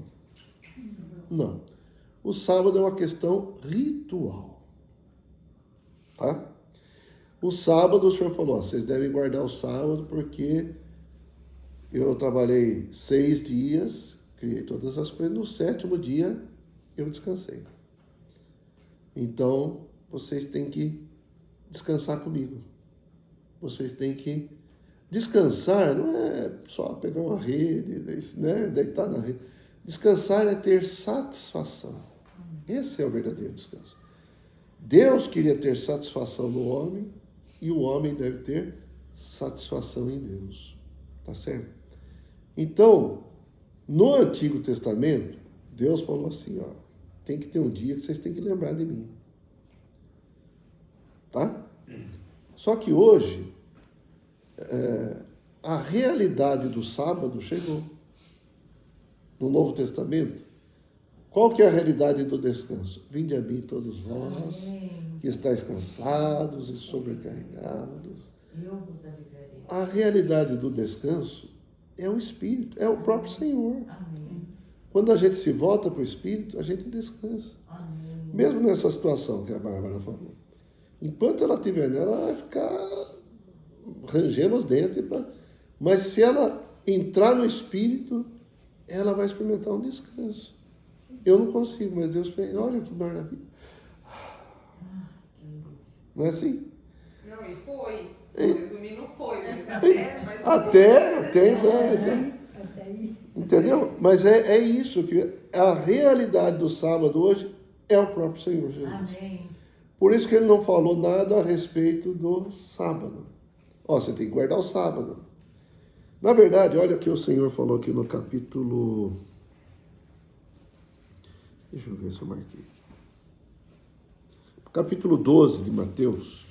Speaker 1: Não. O sábado é uma questão ritual. Tá? O sábado, o Senhor falou, vocês devem guardar o sábado porque eu trabalhei 6 dias, criei todas as coisas, no 7º dia eu descansei. Então, vocês têm que descansar comigo. Vocês têm que descansar, não é só pegar uma rede, né, deitar na rede. Descansar é ter satisfação. Esse é o verdadeiro descanso. Deus queria ter satisfação no homem e o homem deve ter satisfação em Deus. Tá certo? Então, no Antigo Testamento, Deus falou assim, ó, tem que ter um dia que vocês têm que lembrar de mim. Tá? Só que hoje, a realidade do sábado chegou. No Novo Testamento, qual que é a realidade do descanso? Vinde a mim todos vós, que estáis cansados e sobrecarregados.
Speaker 3: Eu vos aliviarei.
Speaker 1: A realidade do descanso é o Espírito, é o próprio Senhor.
Speaker 3: Amém.
Speaker 1: Quando a gente se volta para o Espírito, a gente descansa.
Speaker 3: Amém.
Speaker 1: Mesmo nessa situação que a Bárbara falou. Enquanto ela estiver nela, ela vai ficar rangendo os dentes. Mas se ela entrar no Espírito, ela vai experimentar um descanso. Eu não consigo, mas Deus fez. Olha que maravilha. Não é assim?
Speaker 4: Não, e foi. Só
Speaker 1: E-
Speaker 4: resumindo, foi. Mas
Speaker 1: Até entrar. Entendeu? Mas é isso, que a realidade do sábado hoje é o próprio Senhor Jesus.
Speaker 3: Amém.
Speaker 1: Por isso que ele não falou nada a respeito do sábado. Ó, você tem que guardar o sábado. Na verdade, olha o que o Senhor falou aqui no capítulo... Deixa eu ver se eu marquei aqui. Capítulo 12 de Mateus.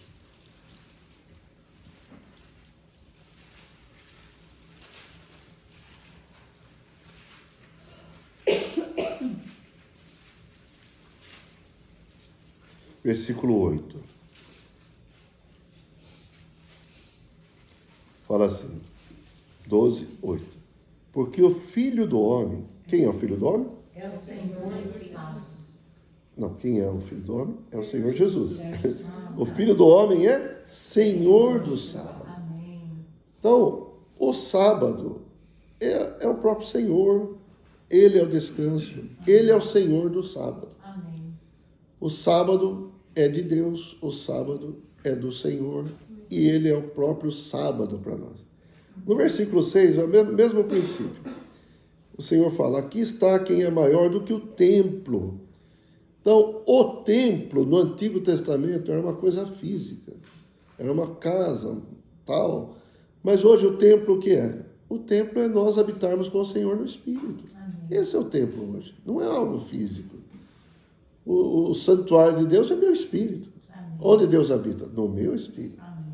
Speaker 1: Versículo 8. Fala assim, 12, 8. Porque o Filho do Homem... Quem é o Filho do Homem?
Speaker 3: É o Senhor dos sábados.
Speaker 1: Não, quem é o Filho do Homem? É o Senhor Jesus. O Filho do Homem é Senhor do sábado.
Speaker 3: Amém.
Speaker 1: Então, o sábado é o próprio Senhor. Ele é o descanso. Ele é o Senhor do sábado.
Speaker 3: Amém.
Speaker 1: O sábado é de Deus, o sábado é do Senhor e ele é o próprio sábado para nós. No versículo 6, é o mesmo princípio. O Senhor fala, aqui está quem é maior do que o templo. Então, o templo no Antigo Testamento era uma coisa física, era uma casa, tal. Mas hoje o templo o que é? O templo é nós habitarmos com o Senhor no Espírito.
Speaker 3: Amém.
Speaker 1: Esse é o templo hoje, não é algo físico. O santuário de Deus é meu espírito.
Speaker 3: Amém.
Speaker 1: Onde Deus habita? No meu espírito.
Speaker 3: Amém.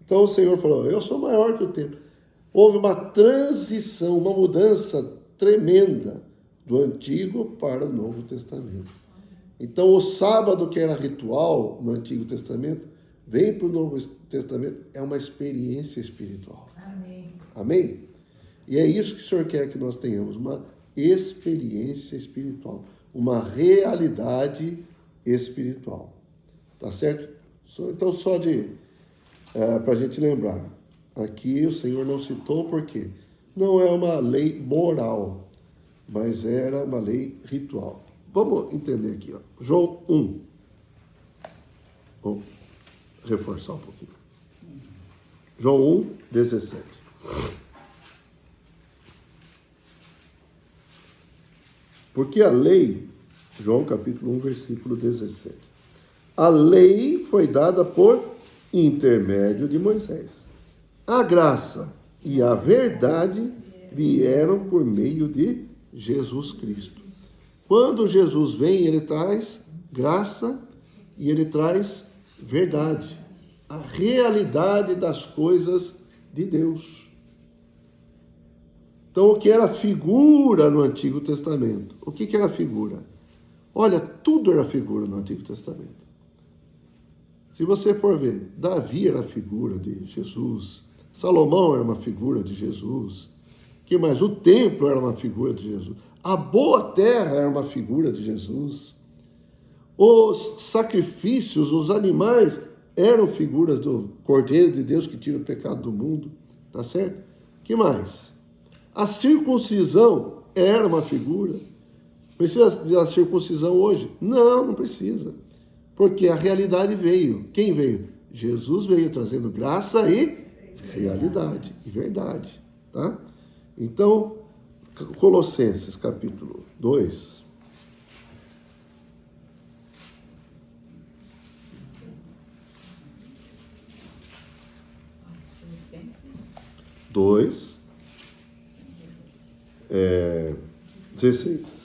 Speaker 1: Então o Senhor falou, eu sou maior que o templo. Houve uma transição, uma mudança tremenda do Antigo para o Novo Testamento. Então o sábado, que era ritual no Antigo Testamento, vem para o Novo Testamento, é uma experiência espiritual.
Speaker 3: Amém.
Speaker 1: Amém? E é isso que o Senhor quer que nós tenhamos, uma experiência espiritual, uma realidade espiritual. Tá certo? Então, só para a gente lembrar, aqui o Senhor não citou porque não é uma lei moral, mas era uma lei ritual. Vamos entender aqui, ó. João 1. Vou reforçar um pouquinho. João 1, 17. Porque a lei, João capítulo 1, versículo 17. A lei foi dada por intermédio de Moisés. A graça e a verdade vieram por meio de Jesus Cristo. Quando Jesus vem, ele traz graça e ele traz verdade. A realidade das coisas de Deus. Então, o que era figura no Antigo Testamento? O que era figura? Olha, tudo era figura no Antigo Testamento. Se você for ver, Davi era a figura de Jesus, Salomão era uma figura de Jesus, que mais? O templo era uma figura de Jesus, a boa terra era uma figura de Jesus, os sacrifícios, os animais eram figuras do Cordeiro de Deus que tira o pecado do mundo, tá certo? Que mais? A circuncisão era uma figura. Precisa da circuncisão hoje? Não, não precisa. Porque a realidade veio. Quem veio? Jesus veio trazendo graça e realidade, e verdade. Tá? Então, Colossenses capítulo 2. Dois, 16.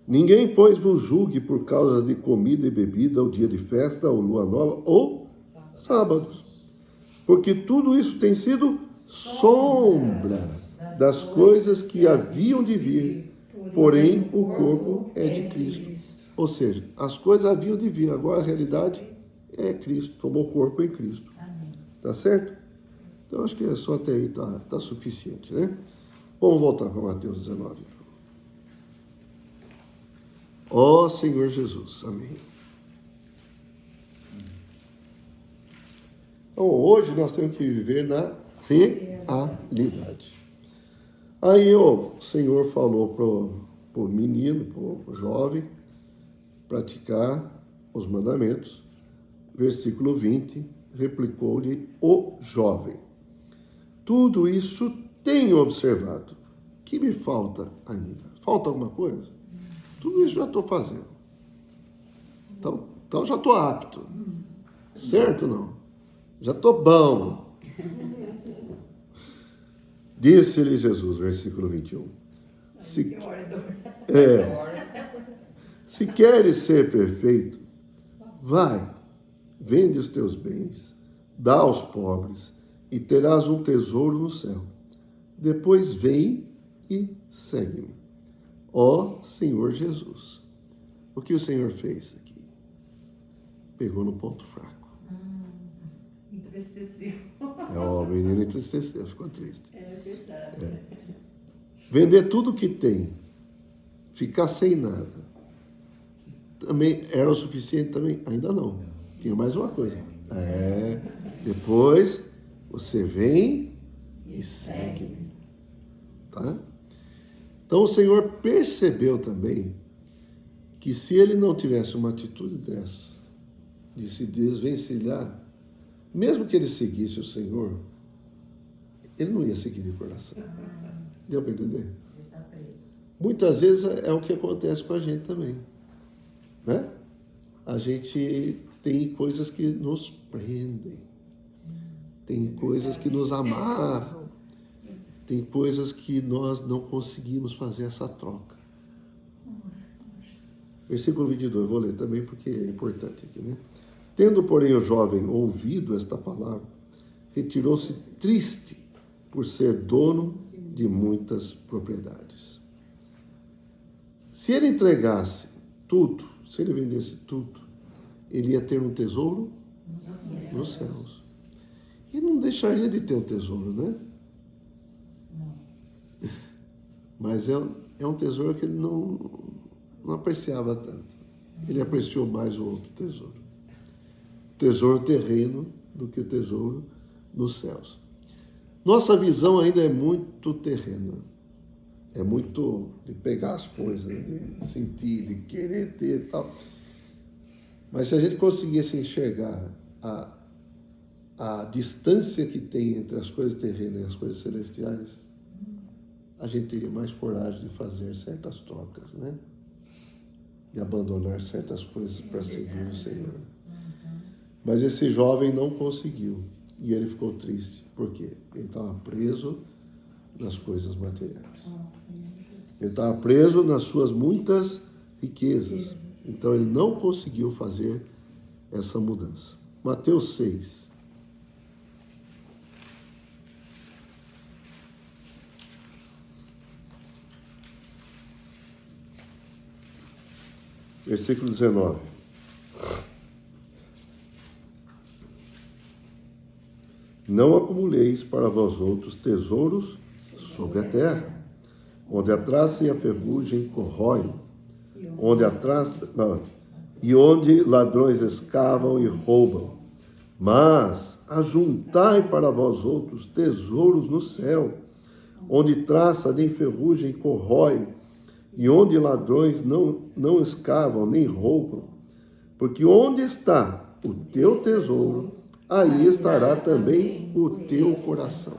Speaker 1: Ninguém, pois, vos julgue por causa de comida e bebida, ou dia de festa, ou lua nova, ou sábados. Porque tudo isso tem sido sombra das coisas que haviam de vir, porém o corpo é de Cristo. Ou seja, as coisas haviam de vir, agora a realidade é Cristo, tomou corpo em Cristo. Tá certo? Então acho que só até aí tá suficiente, né? Vamos voltar para Mateus 19. Ó Senhor Jesus, amém. Então hoje nós temos que viver na realidade. Aí o Senhor falou para o menino, para o jovem, praticar os mandamentos. Versículo 20, replicou-lhe o jovem: tudo isso tenho observado. Que me falta ainda? Falta alguma coisa? Tudo isso já estou fazendo. Então já estou apto. Certo ou não? Já estou bom. Disse-lhe Jesus, versículo 21. Se queres ser perfeito, vai, vende os teus bens, dá aos pobres, e terás um tesouro no céu. Depois vem e segue-me. Ó Senhor Jesus. O que o Senhor fez aqui? Pegou no ponto fraco.
Speaker 2: Entristeceu.
Speaker 1: O menino entristeceu, ficou triste.
Speaker 2: É verdade.
Speaker 1: Vender tudo que tem, ficar sem nada, também era o suficiente também? Ainda não. Tinha mais uma coisa. Depois você vem e segue-me. Tá? Então o Senhor percebeu também que se ele não tivesse uma atitude dessa, de se desvencilhar, mesmo que ele seguisse o Senhor, ele não ia seguir de coração. Deu para entender?
Speaker 3: Ele está preso.
Speaker 1: Muitas vezes é o que acontece com a gente também. Né? A gente tem coisas que nos prendem, tem coisas que nos amarram, tem coisas que nós não conseguimos fazer essa troca. Versículo 22, eu vou ler também porque é importante aqui, né? Tendo, porém, o jovem ouvido esta palavra, retirou-se triste por ser dono de muitas propriedades. Se ele entregasse tudo, se ele vendesse tudo, ele ia ter um tesouro nos céus. E não deixaria de ter um tesouro, né? Mas é um tesouro que ele não apreciava tanto. Ele apreciou mais o outro tesouro. Tesouro terreno do que o tesouro nos céus. Nossa visão ainda é muito terrena. É muito de pegar as coisas, de sentir, de querer ter e tal. Mas se a gente conseguisse enxergar a distância que tem entre as coisas terrenas e as coisas celestiais, a gente teria mais coragem de fazer certas trocas, né? De abandonar certas coisas para seguir o Senhor. Mas esse jovem não conseguiu. E ele ficou triste. Por quê? Ele estava preso nas coisas materiais. Ele estava preso nas suas muitas riquezas. Então ele não conseguiu fazer essa mudança. Mateus 6. Versículo 19. Não acumuleis para vós outros tesouros sobre a terra, onde a traça e a ferrugem corroem, onde a traça, e onde ladrões escavam e roubam. Mas ajuntai para vós outros tesouros no céu, onde traça nem ferrugem corrói, e onde ladrões não escavam nem roubam. Porque onde está o teu tesouro, aí estará também o teu coração.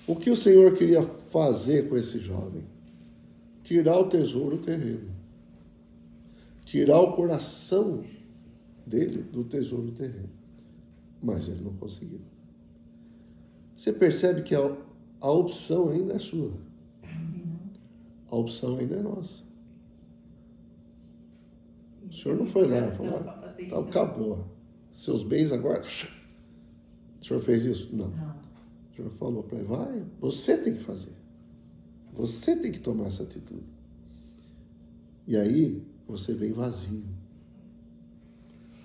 Speaker 1: O que o Senhor queria fazer com esse jovem? Tirar o tesouro terreno. Tirar o coração dele do tesouro terreno. Mas ele não conseguiu. Você percebe que a opção ainda é sua. A opção ainda é nossa. O senhor não foi lá e falou, tá, acabou. Seus bens agora... O senhor fez isso? Não. O senhor falou para ele, vai, você tem que fazer. Você tem que tomar essa atitude. E aí, você vem vazio.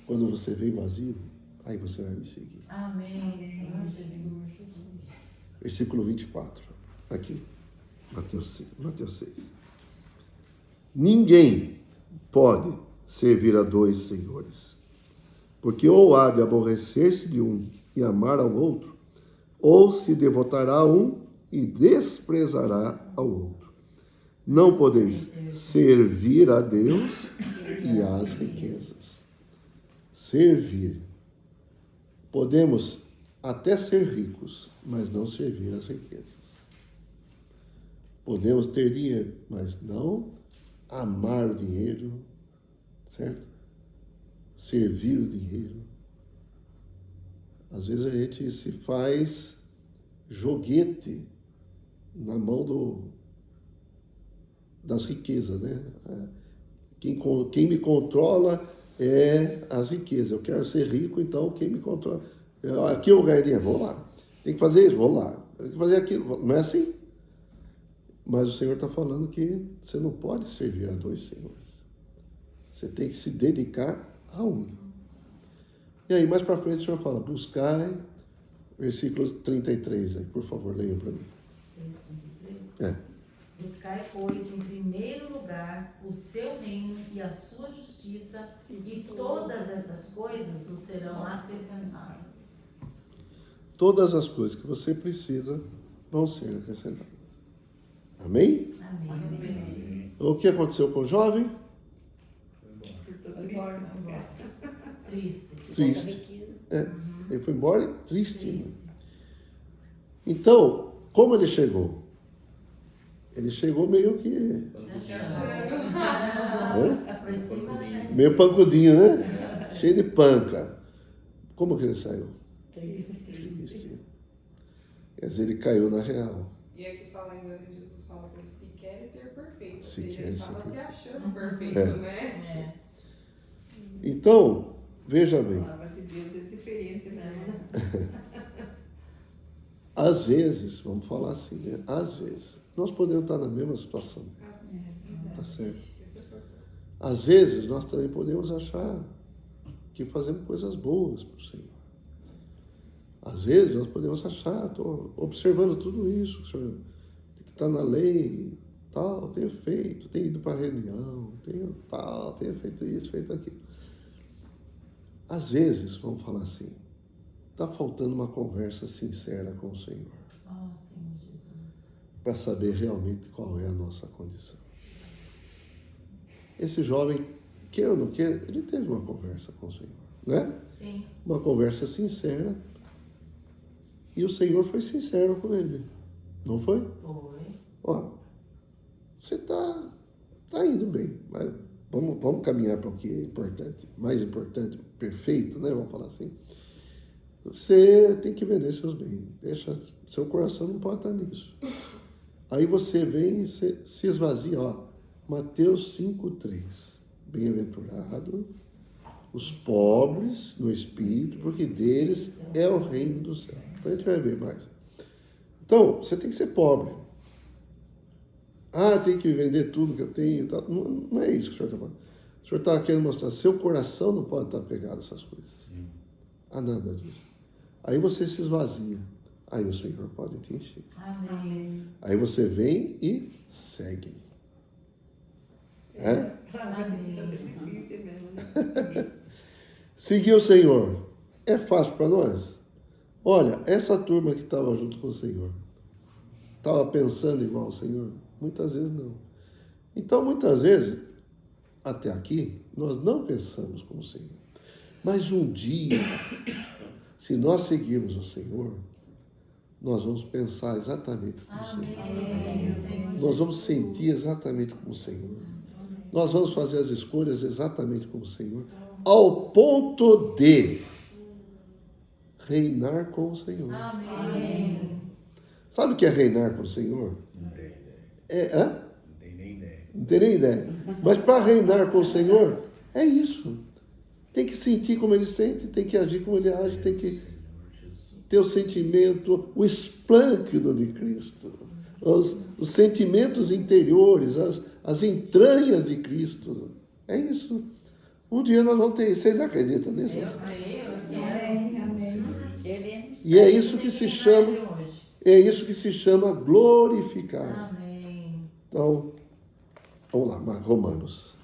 Speaker 1: Quando você vem vazio, aí você vai me seguir.
Speaker 3: Amém, Senhor Jesus.
Speaker 1: Versículo 24. Aqui. Mateus 6. Ninguém pode servir a dois senhores, porque ou há de aborrecer-se de um e amar ao outro, ou se devotará a um e desprezará ao outro. Não podeis servir a Deus e às riquezas. Servir. Podemos até ser ricos, mas não servir às riquezas. Podemos ter dinheiro, mas não amar o dinheiro, certo? Servir o dinheiro. Às vezes a gente se faz joguete na mão das riquezas, né? Quem me controla é as riquezas. Eu quero ser rico, então quem me controla? Aqui eu ganho dinheiro, vou lá. Tem que fazer isso, vou lá. Tem que fazer aquilo, não é assim? Mas o Senhor está falando que você não pode servir a dois senhores. Você tem que se dedicar a um. E aí, mais para frente, o Senhor fala, buscai, versículo 33, aí, por favor, leiam para mim.
Speaker 3: 6:33? Buscai, pois, em primeiro lugar o seu reino e a sua justiça, e todas essas coisas vos serão acrescentadas.
Speaker 1: Todas as coisas que você precisa vão ser acrescentadas. Amém?
Speaker 3: Amém.
Speaker 1: O que aconteceu com o jovem? Triste. Ele foi embora triste. Então, como ele chegou? Ele chegou meio que... meio pancudinho, né? Cheio de panca. Como que ele saiu? Triste. Quer dizer, ele caiu na real.
Speaker 4: E aqui fala ainda, Jesus fala que se quer ser perfeito.
Speaker 1: Se
Speaker 4: Ou seja,
Speaker 1: quer
Speaker 4: ele
Speaker 1: ser
Speaker 4: estava se
Speaker 1: perfeito.
Speaker 4: achando perfeito, né?
Speaker 1: Então, veja bem.
Speaker 2: A palavra de Deus é diferente, né?
Speaker 1: Às vezes, vamos falar assim, né? Às vezes, nós podemos estar na mesma situação. Tá certo? Às vezes, nós também podemos achar que fazemos coisas boas para o Senhor. Às vezes, nós podemos achar, estou observando tudo isso, o Senhor tem que estar na lei, tal, tenho feito, tenho ido para a reunião, tenho feito isso, feito aquilo. Às vezes, vamos falar assim, está faltando uma conversa sincera com o Senhor.
Speaker 3: Senhor Jesus.
Speaker 1: Para saber realmente qual é a nossa condição. Esse jovem, quer ou não quer, ele teve uma conversa com o Senhor, né?
Speaker 3: Sim.
Speaker 1: Uma conversa sincera. E o Senhor foi sincero com ele. Não foi?
Speaker 3: Foi.
Speaker 1: Ó, você está indo bem, mas vamos caminhar para o que é importante, mais importante, perfeito, né? Vamos falar assim. Você tem que vender seus bens. Seu coração não pode estar nisso. Aí você vem e se esvazia, ó. Mateus 5:3. Bem-aventurado os pobres no espírito, porque deles é o reino do céu. Então a gente vai ver mais. Então, você tem que ser pobre. Tem que vender tudo que eu tenho. Não é isso que o senhor está falando. O O Senhor estava querendo mostrar, seu coração não pode estar pegado a essas coisas. A nada disso. Aí você se esvazia. Aí o Senhor pode te encher.
Speaker 3: Amém.
Speaker 1: Aí você vem e segue. É? Seguir o Senhor é fácil para nós? Olha, essa turma que estava junto com o Senhor, estava pensando igual ao Senhor? Muitas vezes não. Então, muitas vezes, até aqui, nós não pensamos como o Senhor. Mas um dia, se nós seguirmos o Senhor, nós vamos pensar exatamente como o Senhor. Nós vamos sentir exatamente como o Senhor. Nós vamos fazer as escolhas exatamente como o Senhor, ao ponto de reinar com o Senhor.
Speaker 3: Amém.
Speaker 1: Sabe o que é reinar com o Senhor?
Speaker 5: Não tem ideia.
Speaker 1: Hã?
Speaker 5: Não tem nem ideia.
Speaker 1: Não tem nem ideia. Mas para reinar com o Senhor, é isso. Tem que sentir como Ele sente, tem que agir como Ele age, tem que
Speaker 5: Senhor Jesus.
Speaker 1: ter o sentimento, o esplâncnido de Cristo, os sentimentos interiores, as entranhas de Cristo. É isso. Um dia nós vamos ter isso. Vocês acreditam nisso?
Speaker 3: Eu quero.
Speaker 1: E é isso que se chama, glorificar.
Speaker 3: Amém.
Speaker 1: Então, vamos lá, Romanos.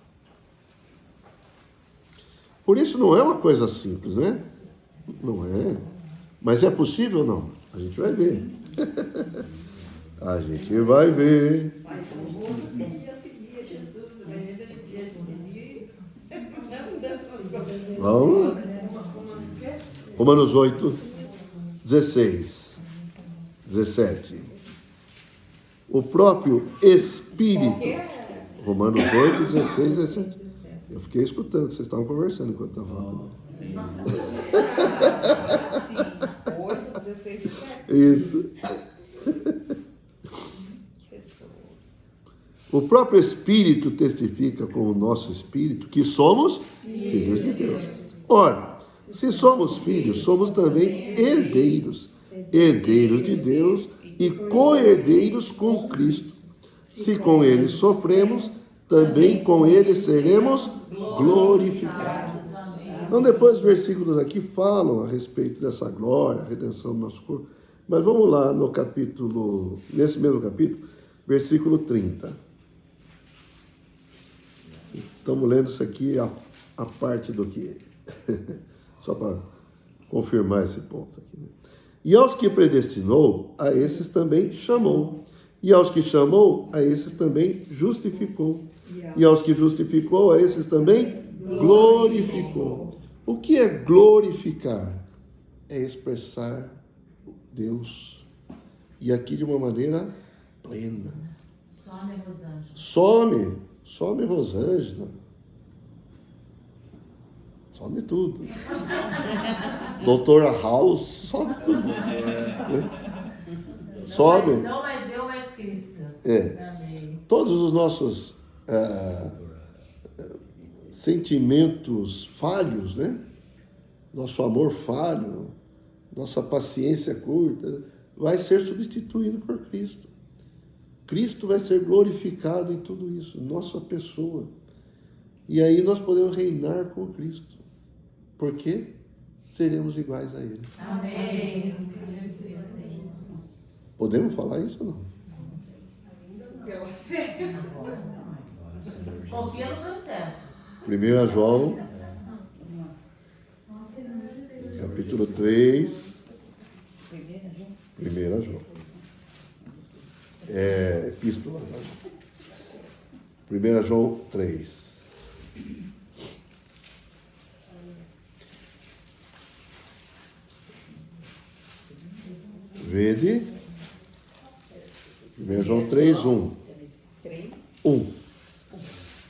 Speaker 1: Por isso não é uma coisa simples, né? Não é. Mas é possível ou não? A gente vai ver. A gente vai ver.
Speaker 2: Mas o mundo seguia Jesus,
Speaker 1: Vamos. Romanos 8, 16, 17. O próprio Espírito. Romanos 8, 16, 17. Eu fiquei escutando, vocês estavam conversando enquanto eu estava falando.
Speaker 2: 8, 16, 17.
Speaker 1: Isso. O próprio Espírito testifica com o nosso Espírito que somos filhos de Deus. Ora, se somos filhos, somos também herdeiros. Herdeiros de Deus e co-herdeiros com Cristo. Se com Ele sofremos, também com Ele seremos glorificados. Então, depois os versículos aqui falam a respeito dessa glória, a redenção do nosso corpo. Mas vamos lá no capítulo, nesse mesmo capítulo, versículo 30. Estamos lendo isso aqui, a parte do que... Só para confirmar esse ponto aqui. Né? E aos que predestinou, a esses também chamou. E aos que chamou, a esses também justificou. E aos que justificou, a esses também glorificou. O que é glorificar? É expressar Deus. E aqui de uma maneira plena.
Speaker 3: Some, Rosângela.
Speaker 1: Some Rosângela. Some tudo. Doutora House, some tudo. Some.
Speaker 3: Não mais eu, mas Cristo. Amém.
Speaker 1: Todos os nossos sentimentos falhos, né? Nosso amor falho, nossa paciência curta, vai ser substituído por Cristo. Cristo vai ser glorificado em tudo isso, nossa pessoa. E aí nós podemos reinar com Cristo. Por quê? Seremos iguais a Ele.
Speaker 3: Amém.
Speaker 1: Podemos falar isso ou não?
Speaker 4: Pela fé.
Speaker 3: Confia no processo.
Speaker 1: 1 João, capítulo 3. 1 João. Epístola. 1 João 3. Vede. 1 João 3, 1. 1.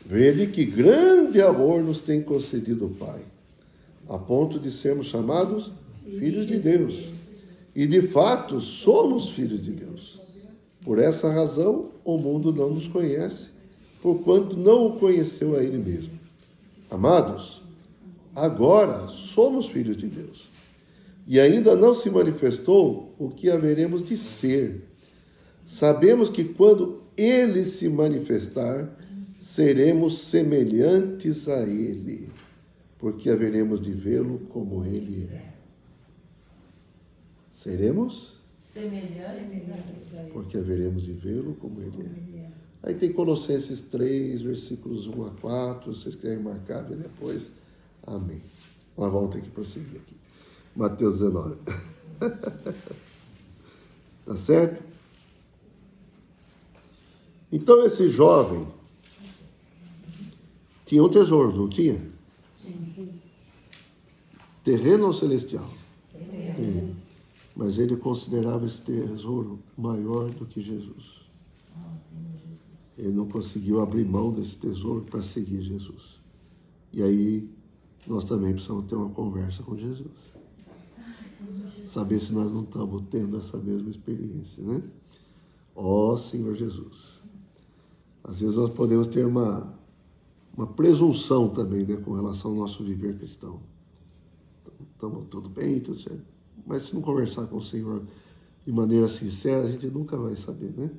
Speaker 1: Vede que grande amor nos tem concedido o Pai, a ponto de sermos chamados filhos de Deus. E de fato somos filhos de Deus. Por essa razão o mundo não nos conhece, porquanto não o conheceu a Ele mesmo. Amados, agora somos filhos de Deus. E ainda não se manifestou o que haveremos de ser. Sabemos que quando Ele se manifestar, seremos semelhantes a Ele, porque haveremos de vê-lo como Ele é. Seremos,
Speaker 3: Semelhantes a Ele.
Speaker 1: porque haveremos de vê-lo como Ele é. Aí tem Colossenses 3, versículos 1 a 4, se vocês quiserem marcar, ver depois. Amém. Nós vamos ter que prosseguir aqui. Mateus 19. Tá certo? Então esse jovem tinha um tesouro, não tinha?
Speaker 3: Sim.
Speaker 1: Terreno ou celestial? Mas ele considerava esse tesouro maior do que Jesus.
Speaker 3: Senhor Jesus.
Speaker 1: Ele não conseguiu abrir mão desse tesouro para seguir Jesus. E aí nós também precisamos ter uma conversa com Jesus. Saber se nós não estamos tendo essa mesma experiência, né? Ó Senhor Jesus. Às vezes nós podemos ter uma presunção também, né, com relação ao nosso viver cristão. Estamos tudo bem, tudo certo. Mas se não conversar com o Senhor de maneira sincera, a gente nunca vai saber, né?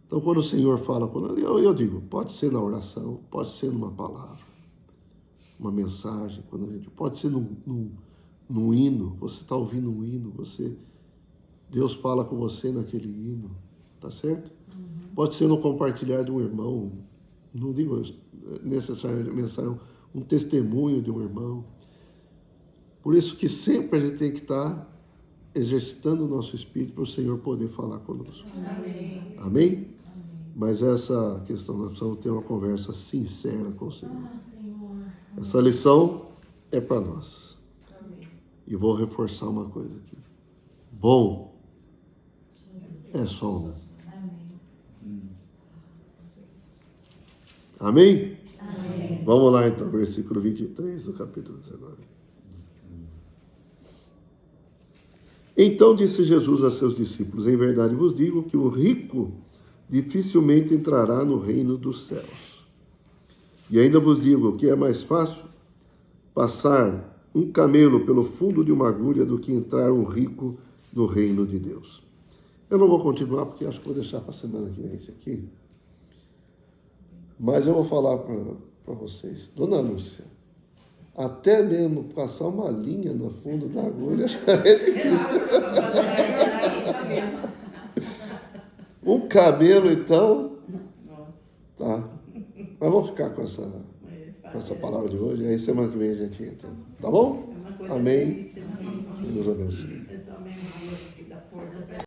Speaker 1: Então, quando o Senhor fala conosco, eu digo, pode ser na oração, pode ser numa palavra, uma mensagem, pode ser num hino, você está ouvindo um hino, Deus fala com você naquele hino, tá certo? Pode ser no compartilhar de um irmão, não digo necessariamente mensagem, um testemunho de um irmão. Por isso que sempre a gente tem que estar exercitando o nosso espírito para o Senhor poder falar conosco.
Speaker 3: Amém.
Speaker 1: Amém? Mas essa questão, nós precisamos ter uma conversa sincera com o Senhor.
Speaker 3: Senhor.
Speaker 1: Essa lição é para nós.
Speaker 4: Amém.
Speaker 1: E vou reforçar uma coisa aqui. Bom é só um. Amém?
Speaker 3: Amém.
Speaker 1: Vamos lá então, versículo 23 do capítulo 19. Então disse Jesus a seus discípulos: em verdade vos digo que o rico dificilmente entrará no reino dos céus. E ainda vos digo que é mais fácil passar um camelo pelo fundo de uma agulha do que entrar um rico no reino de Deus. Eu não vou continuar porque acho que vou deixar para a semana que vem isso aqui. Mas eu vou falar para vocês, Dona Lúcia, até mesmo passar uma linha no fundo da agulha já é difícil. Um camelo, então, tá. Mas vamos ficar com essa palavra de hoje, aí semana que vem a gente entra. Tá bom? Amém. Deus abençoe.